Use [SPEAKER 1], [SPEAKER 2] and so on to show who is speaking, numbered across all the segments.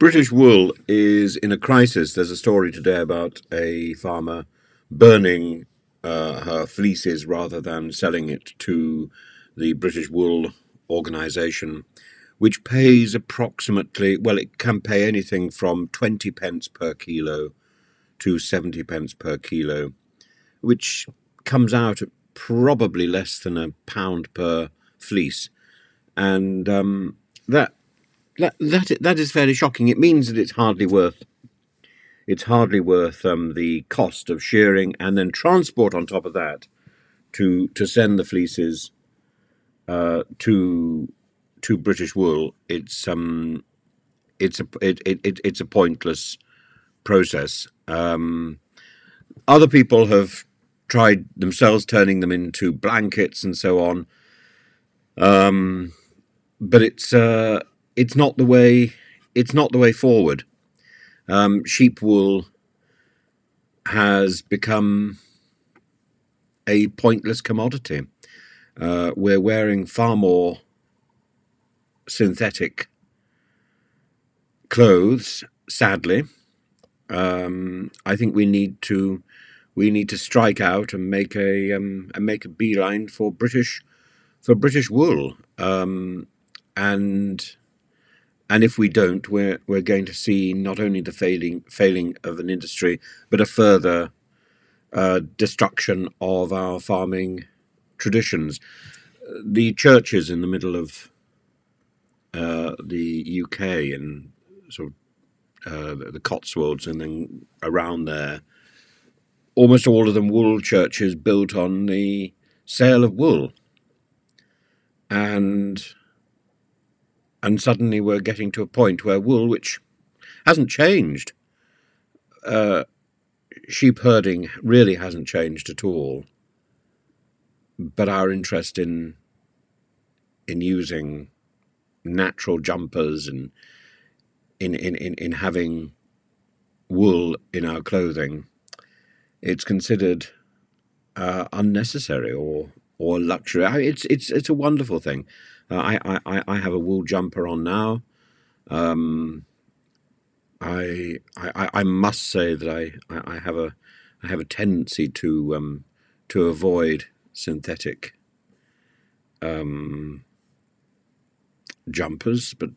[SPEAKER 1] British wool is in a crisis. There's a story today about a farmer burning her fleeces rather than selling it to the British Wool Organisation, which pays approximately, well, it can pay anything from 20 pence per kilo to 70 pence per kilo, which comes out at probably less than £1 per fleece. And that is fairly shocking. It means that it's hardly worth the cost of shearing and then transport on top of that to send the fleeces to British Wool. It's a pointless process. Other people have tried themselves turning them into blankets and so on, but it's not the way forward. Sheep wool has become a pointless commodity. We're wearing far more synthetic clothes, sadly. I think we need to strike out and make a beeline for British wool. And if we don't, we're going to see not only the failing of an industry, but a further destruction of our farming traditions. The churches in the middle of the UK and sort of the Cotswolds and then around there, almost all of them wool churches built on the sale of wool. And suddenly we're getting to a point where wool, which hasn't changed, sheep herding really hasn't changed at all, but our interest in using natural jumpers and in having wool in our clothing, it's considered unnecessary or luxury. It's a wonderful thing. I have a wool jumper on now. I must say that I have a tendency to avoid synthetic jumpers, but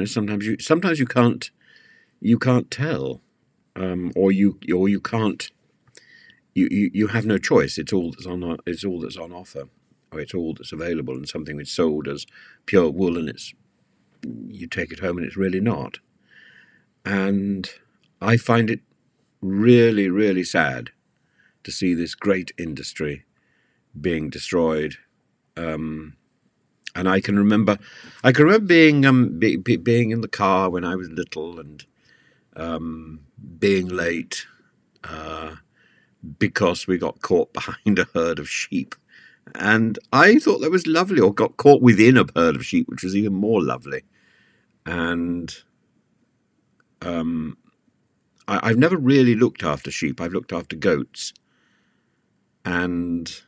[SPEAKER 1] sometimes you can't tell, or you can't. You have no choice. It's all that's on offer, or it's all that's available, and something that's sold as pure wool, and you take it home and it's really not. And I find it really, really sad to see this great industry being destroyed. And I can remember being in the car when I was little and being late because we got caught behind a herd of sheep. And I thought that was lovely, or got caught within a herd of sheep, which was even more lovely. And I've never really looked after sheep. I've looked after goats. And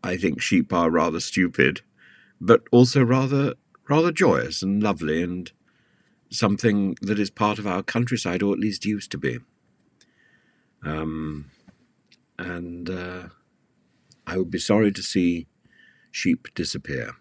[SPEAKER 1] I think sheep are rather stupid, but also rather joyous and lovely, and something that is part of our countryside, or at least used to be. And I would be sorry to see sheep disappear.